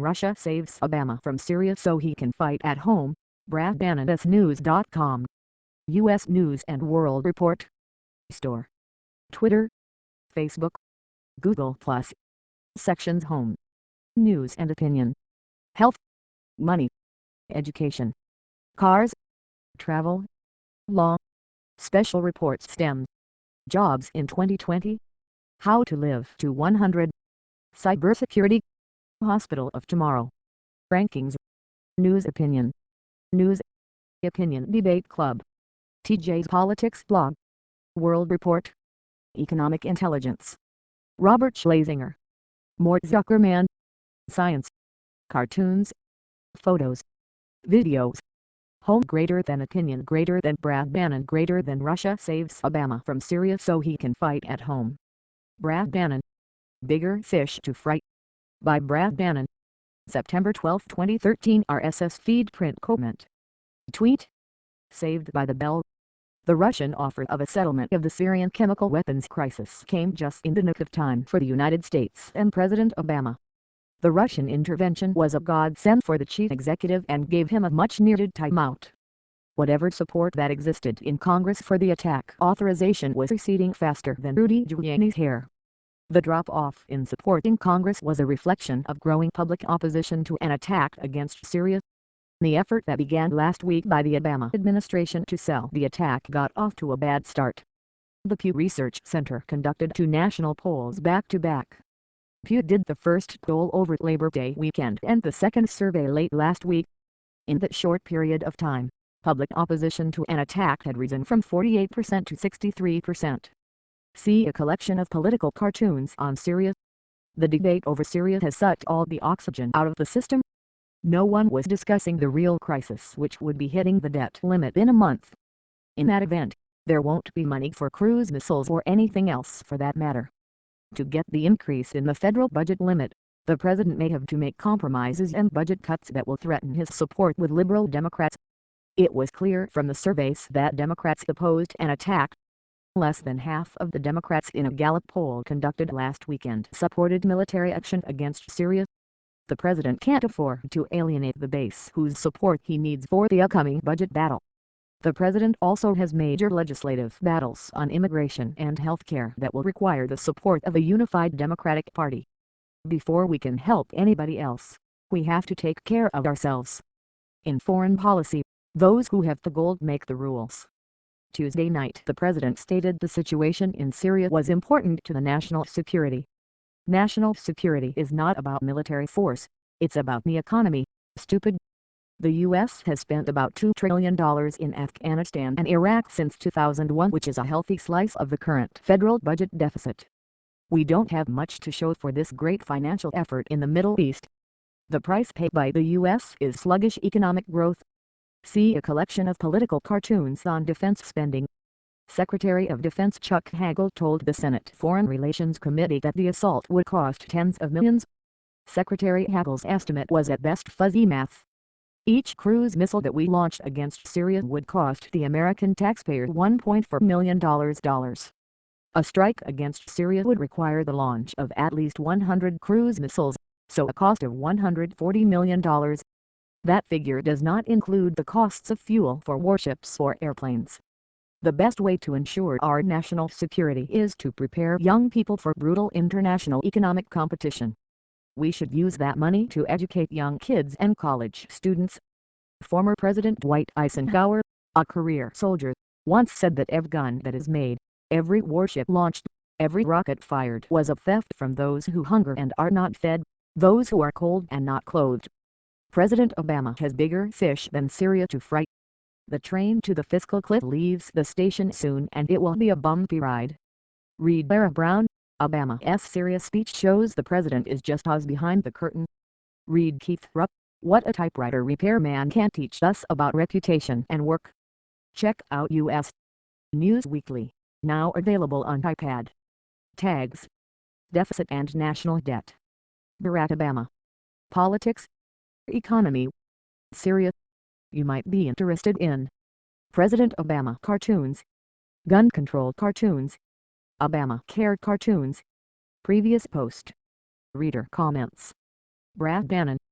Russia saves Obama from Syria so he can fight at home. Brad News.com. U.S. News and World Report. Store. Twitter. Facebook. Google+. Sections Home. News and Opinion. Health. Money. Education. Cars. Travel. Law. Special Reports STEM. Jobs in 2020. How to Live to 100. Cybersecurity. Hospital of Tomorrow. Rankings. News Opinion. News Opinion Debate Club. TJ's Politics Blog. World Report. Economic Intelligence. Robert Schlesinger. Mort Zuckerman. Science. Cartoons. Photos. Videos. Home greater than opinion greater than Brad Bannon greater than Russia saves Obama from Syria so he can fight at home. Brad Bannon. Bigger Fish to Fry. By Brad Bannon. September 12, 2013 RSS feed print comment. Tweet. Saved by the Bell. The Russian offer of a settlement of the Syrian chemical weapons crisis came just in the nick of time for the United States and President Obama. The Russian intervention was a godsend for the chief executive and gave him a much-needed timeout. Whatever support that existed in Congress for the attack authorization was receding faster than Rudy Giuliani's hair. The drop-off in support in Congress was a reflection of growing public opposition to an attack against Syria. The effort that began last week by the Obama administration to sell the attack got off to a bad start. The Pew Research Center conducted 2 national polls back-to-back. Pew did the first poll over Labor Day weekend and the second survey late last week. In that short period of time, public opposition to an attack had risen from 48% to 63%. See a collection of political cartoons on Syria. The debate over Syria has sucked all the oxygen out of the system. No one was discussing the real crisis which would be hitting the debt limit in a month. In that event, there won't be money for cruise missiles or anything else for that matter. To get the increase in the federal budget limit, the president may have to make compromises and budget cuts that will threaten his support with liberal Democrats. It was clear from the surveys that Democrats opposed an attack. Less than half of the Democrats in a Gallup poll conducted last weekend supported military action against Syria. The president can't afford to alienate the base whose support he needs for the upcoming budget battle. The president also has major legislative battles on immigration and health care that will require the support of a unified Democratic Party. Before we can help anybody else, we have to take care of ourselves. In foreign policy, those who have the gold make the rules. Tuesday night the president stated the situation in Syria was important to the national security. National security is not about military force, it's about the economy, stupid. The U.S. has spent about $2 trillion in Afghanistan and Iraq since 2001, which is a healthy slice of the current federal budget deficit. We don't have much to show for this great financial effort in the Middle East. The price paid by the U.S. is sluggish economic growth. See a collection of political cartoons on defense spending. Secretary of Defense Chuck Hagel told the Senate Foreign Relations Committee that the assault would cost tens of millions. Secretary Hagel's estimate was at best fuzzy math. Each cruise missile that we launched against Syria would cost the American taxpayer $1.4 million. A strike against Syria would require the launch of at least 100 cruise missiles, so a cost of $140 million. That figure does not include the costs of fuel for warships or airplanes. The best way to ensure our national security is to prepare young people for brutal international economic competition. We should use that money to educate young kids and college students. Former President Dwight Eisenhower, a career soldier, once said that every gun that is made, every warship launched, every rocket fired was a theft from those who hunger and are not fed, those who are cold and not clothed. President Obama has bigger fish than Syria to fry. The train to the fiscal cliff leaves the station soon and it will be a bumpy ride. Read Lara Brown, Obama's Syria speech shows the president is just Oz behind the curtain. Read Keith Rupp, What a Typewriter Repairman Can Teach Us About Reputation and Work. Check out U.S. News Weekly, now available on iPad. Tags: Deficit and National Debt. Barack Obama. Politics. Economy. Syria. You might be interested in President Obama cartoons, gun control cartoons, Obama care cartoons. Previous post. Reader comments. Brad Bannon.